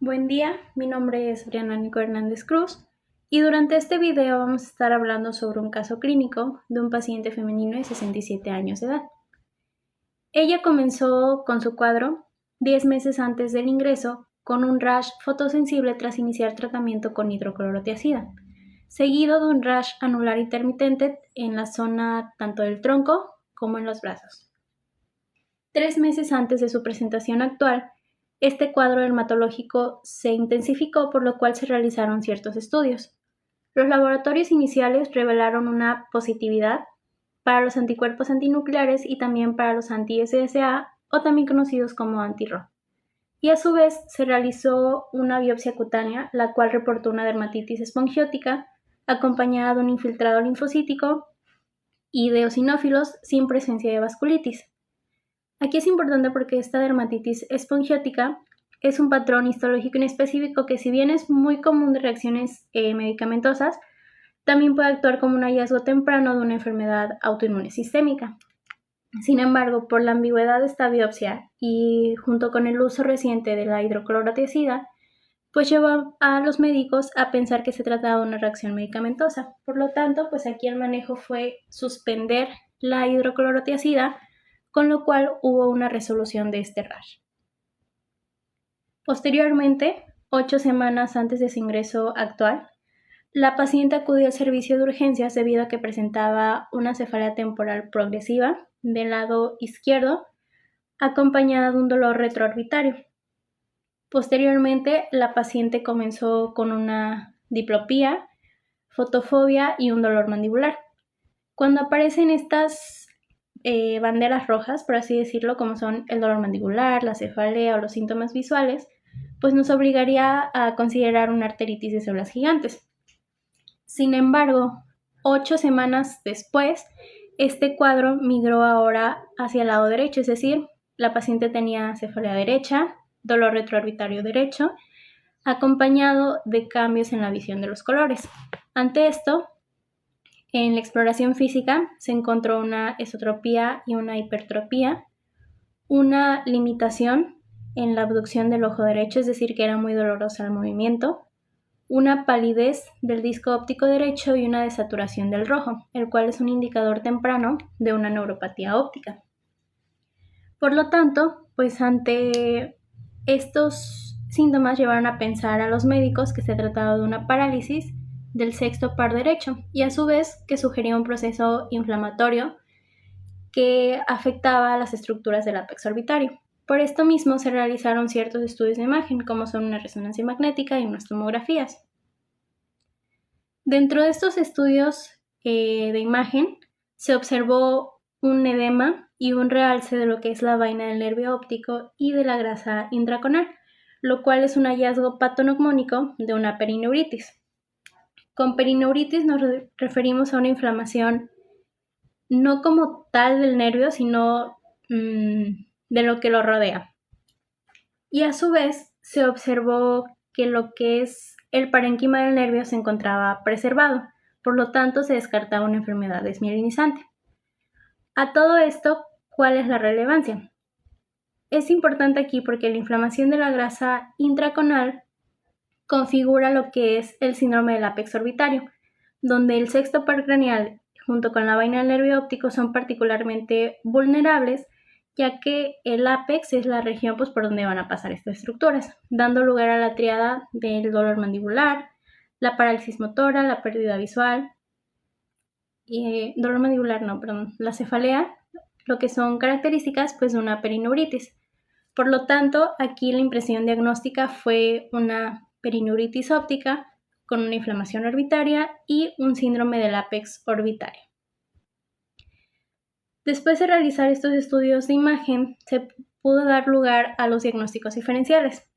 Buen día, mi nombre es Briana Nico Hernández Cruz y durante este video vamos a estar hablando sobre un caso clínico de un paciente femenino de 67 años de edad. Ella comenzó con su cuadro 10 meses antes del ingreso con un rash fotosensible tras iniciar tratamiento con hidroclorotiazida, seguido de un rash anular intermitente en la zona tanto del tronco como en los brazos. 3 meses antes de su presentación actual, este cuadro dermatológico se intensificó, por lo cual se realizaron ciertos estudios. Los laboratorios iniciales revelaron una positividad para los anticuerpos antinucleares y también para los anti-SSA, o también conocidos como anti-Ro. Y a su vez se realizó una biopsia cutánea, la cual reportó una dermatitis espongiótica acompañada de un infiltrado linfocítico y de eosinófilos sin presencia de vasculitis. Aquí es importante porque esta dermatitis espongiótica es un patrón histológico inespecífico que, si bien es muy común de reacciones medicamentosas, también puede actuar como un hallazgo temprano de una enfermedad autoinmune sistémica. Sin embargo, por la ambigüedad de esta biopsia y junto con el uso reciente de la hidroclorotiazida, pues llevó a los médicos a pensar que se trataba de una reacción medicamentosa. Por lo tanto, pues aquí el manejo fue suspender la hidroclorotiazida, con lo cual hubo una resolución de este rash. Posteriormente, 8 semanas antes de su ingreso actual, la paciente acudió al servicio de urgencias debido a que presentaba una cefalea temporal progresiva del lado izquierdo, acompañada de un dolor retroorbitario. Posteriormente, la paciente comenzó con una diplopía, fotofobia y un dolor mandibular. Cuando aparecen estas banderas rojas, por así decirlo, como son el dolor mandibular, la cefalea o los síntomas visuales, pues nos obligaría a considerar una arteritis de células gigantes. Sin embargo, 8 semanas después, este cuadro migró ahora hacia el lado derecho, es decir, la paciente tenía cefalea derecha, dolor retroorbitario derecho, acompañado de cambios en la visión de los colores. Ante esto, en la exploración física se encontró una esotropía y una hipertropía, una limitación en la abducción del ojo derecho, es decir, que era muy dolorosa el movimiento, una palidez del disco óptico derecho y una desaturación del rojo, el cual es un indicador temprano de una neuropatía óptica. Por lo tanto, pues ante estos síntomas llevaron a pensar a los médicos que se trataba de una parálisis del sexto par derecho y a su vez que sugería un proceso inflamatorio que afectaba a las estructuras del ápex orbitario. Por esto mismo se realizaron ciertos estudios de imagen, como son una resonancia magnética y unas tomografías. Dentro de estos estudios de imagen se observó un edema y un realce de lo que es la vaina del nervio óptico y de la grasa intraconal, lo cual es un hallazgo patognomónico de una perineuritis. Con perineuritis nos referimos a una inflamación no como tal del nervio, sino de lo que lo rodea. Y a su vez se observó que lo que es el parénquima del nervio se encontraba preservado, por lo tanto se descartaba una enfermedad desmielinizante. A todo esto, ¿cuál es la relevancia? Es importante aquí porque la inflamación de la grasa intraconal configura lo que es el síndrome del ápex orbitario, donde el sexto par craneal junto con la vaina del nervio óptico son particularmente vulnerables, ya que el ápex es la región por donde van a pasar estas estructuras, dando lugar a la tríada del dolor mandibular, la parálisis motora, la pérdida visual, la cefalea, lo que son características pues de una perineuritis. Por lo tanto, aquí la impresión diagnóstica fue una perineuritis óptica con una inflamación orbitaria y un síndrome del ápex orbitario. Después de realizar estos estudios de imagen, se pudo dar lugar a los diagnósticos diferenciales.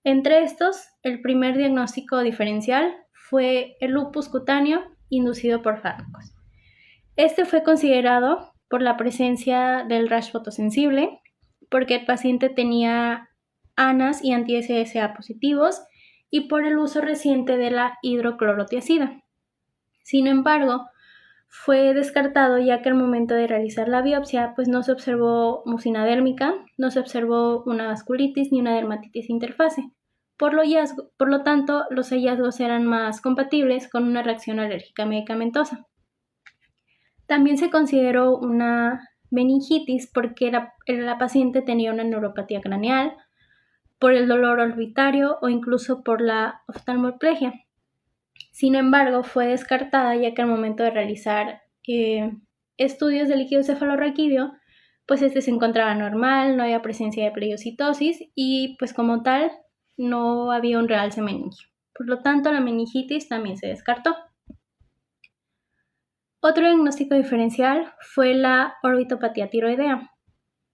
Entre estos, el primer diagnóstico diferencial fue el lupus cutáneo inducido por fármacos. Este fue considerado por la presencia del rash fotosensible, porque el paciente tenía ANAS y anti-SSA positivos y por el uso reciente de la hidroclorotiazida. Sin embargo, fue descartado ya que al momento de realizar la biopsia pues no se observó mucina dérmica, no se observó una vasculitis ni una dermatitis interfase, Por lo tanto, los hallazgos eran más compatibles con una reacción alérgica medicamentosa. También se consideró una meningitis porque la paciente tenía una neuropatía craneal, por el dolor orbitario o incluso por la oftalmoplegia. Sin embargo, fue descartada ya que al momento de realizar estudios de líquido cefalorraquídeo, pues este se encontraba normal, no había presencia de pleiocitosis y pues como tal no había un realce meningio. Por lo tanto, la meningitis también se descartó. Otro diagnóstico diferencial fue la orbitopatía tiroidea.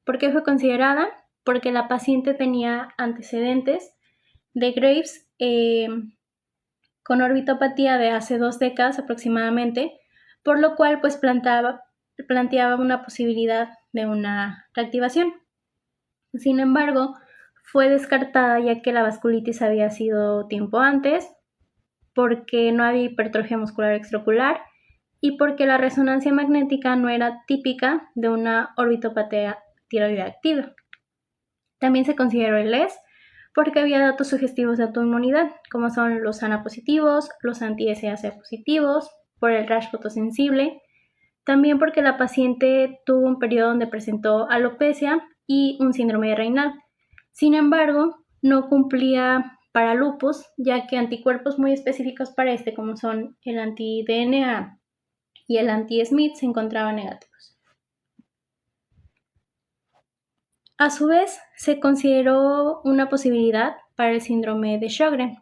¿Por qué fue considerada? Porque la paciente tenía antecedentes de Graves con orbitopatía de hace 2 décadas aproximadamente, por lo cual pues planteaba una posibilidad de una reactivación. Sin embargo, fue descartada ya que la vasculitis había sido tiempo antes, porque no había hipertrofia muscular extraocular y porque la resonancia magnética no era típica de una orbitopatía tiroidea activa. También se consideró el LES porque había datos sugestivos de autoinmunidad, como son los ANA positivos, los anti-SAC positivos, por el rash fotosensible, también porque la paciente tuvo un periodo donde presentó alopecia y un síndrome de Raynaud. Sin embargo, no cumplía para lupus, ya que anticuerpos muy específicos para este, como son el anti-DNA y el anti-SMIT, se encontraban negativos. A su vez, se consideró una posibilidad para el síndrome de Sjögren.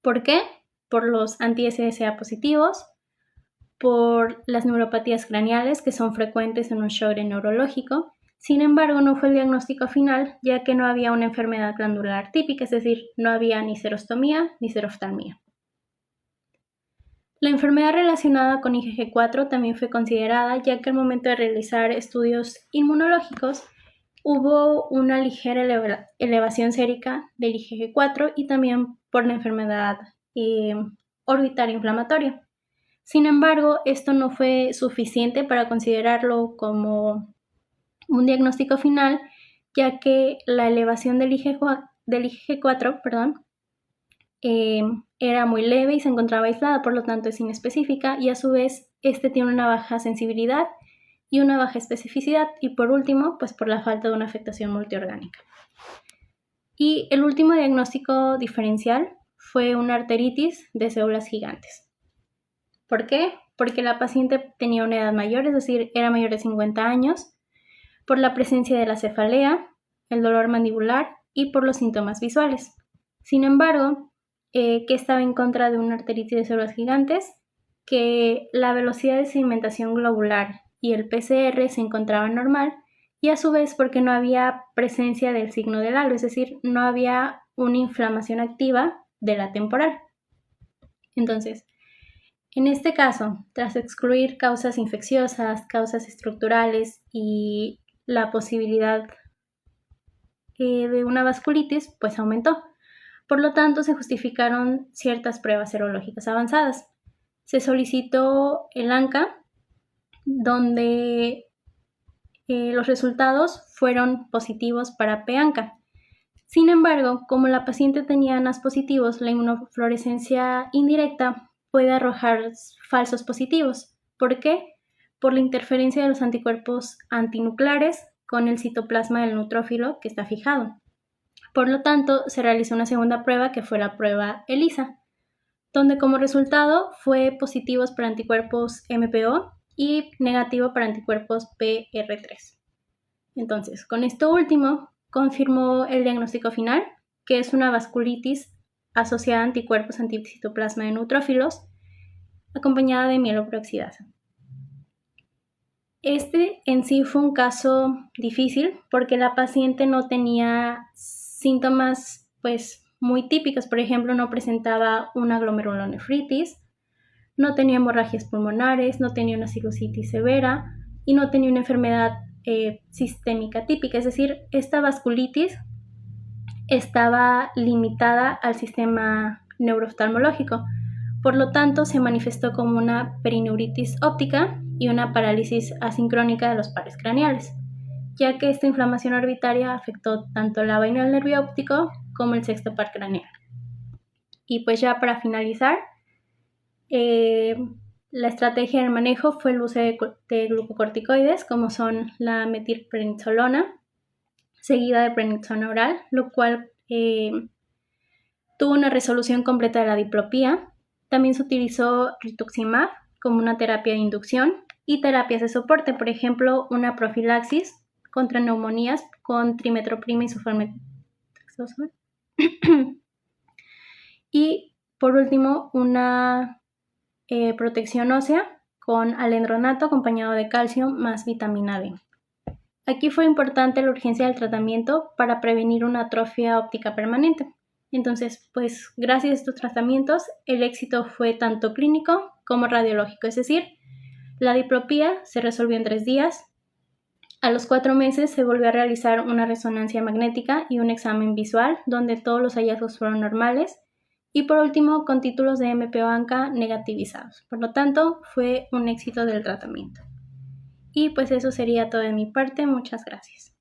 ¿Por qué? Por los anti-SSA positivos, por las neuropatías craneales que son frecuentes en un Sjögren neurológico. Sin embargo, no fue el diagnóstico final, ya que no había una enfermedad glandular típica, es decir, no había ni serostomía ni seroftalmía. La enfermedad relacionada con IgG4 también fue considerada, ya que al momento de realizar estudios inmunológicos hubo una ligera elevación sérica del IgG4 y también por la enfermedad orbitaria inflamatoria. Sin embargo, esto no fue suficiente para considerarlo como un diagnóstico final, ya que la elevación del IgG4 era muy leve y se encontraba aislada, por lo tanto es inespecífica y a su vez este tiene una baja sensibilidad y una baja especificidad, y por último, pues por la falta de una afectación multiorgánica. Y el último diagnóstico diferencial fue una arteritis de células gigantes. ¿Por qué? Porque la paciente tenía una edad mayor, es decir, era mayor de 50 años, por la presencia de la cefalea, el dolor mandibular y por los síntomas visuales. Sin embargo, ¿qué estaba en contra de una arteritis de células gigantes? Que la velocidad de sedimentación globular y el PCR se encontraban normal, y a su vez porque no había presencia del signo del halo, es decir, no había una inflamación activa de la temporal. Entonces, en este caso, tras excluir causas infecciosas, causas estructurales y la posibilidad de una vasculitis, pues aumentó. Por lo tanto, se justificaron ciertas pruebas serológicas avanzadas. Se solicitó el ANCA, donde los resultados fueron positivos para PANCA. Sin embargo, como la paciente tenía ANAs positivos, la inmunofluorescencia indirecta puede arrojar falsos positivos. ¿Por qué? Por la interferencia de los anticuerpos antinucleares con el citoplasma del neutrófilo que está fijado. Por lo tanto, se realizó una segunda prueba que fue la prueba ELISA, donde como resultado fue positivos para anticuerpos MPO y negativo para anticuerpos PR3. Entonces, con esto último, confirmó el diagnóstico final, que es una vasculitis asociada a anticuerpos anticitoplasma de neutrófilos, acompañada de mieloperoxidasa. Este en sí fue un caso difícil porque la paciente no tenía síntomas pues muy típicos. Por ejemplo, no presentaba una glomerulonefritis, no tenía hemorragias pulmonares, no tenía una sinusitis severa y no tenía una enfermedad sistémica típica, es decir, esta vasculitis estaba limitada al sistema neurooftalmológico. Por lo tanto, se manifestó como una perineuritis óptica y una parálisis asincrónica de los pares craneales, ya que esta inflamación orbitaria afectó tanto la vaina del nervio óptico como el sexto par craneal. Y pues ya para finalizar, la estrategia del manejo fue el uso de glucocorticoides, como son la metilprednisolona, seguida de prednisona oral, lo cual tuvo una resolución completa de la diplopía. También se utilizó rituximab como una terapia de inducción y terapias de soporte, por ejemplo, una profilaxis contra neumonías con trimetroprima y sulfamethoxazol. Y por último, una protección ósea con alendronato acompañado de calcio más vitamina D. Aquí fue importante la urgencia del tratamiento para prevenir una atrofia óptica permanente. Entonces, pues gracias a estos tratamientos, el éxito fue tanto clínico como radiológico, es decir, la diplopía se resolvió en 3 días. A los 4 meses se volvió a realizar una resonancia magnética y un examen visual donde todos los hallazgos fueron normales y por último con títulos de MPO-ANCA negativizados. Por lo tanto, fue un éxito del tratamiento. Y pues eso sería todo de mi parte. Muchas gracias.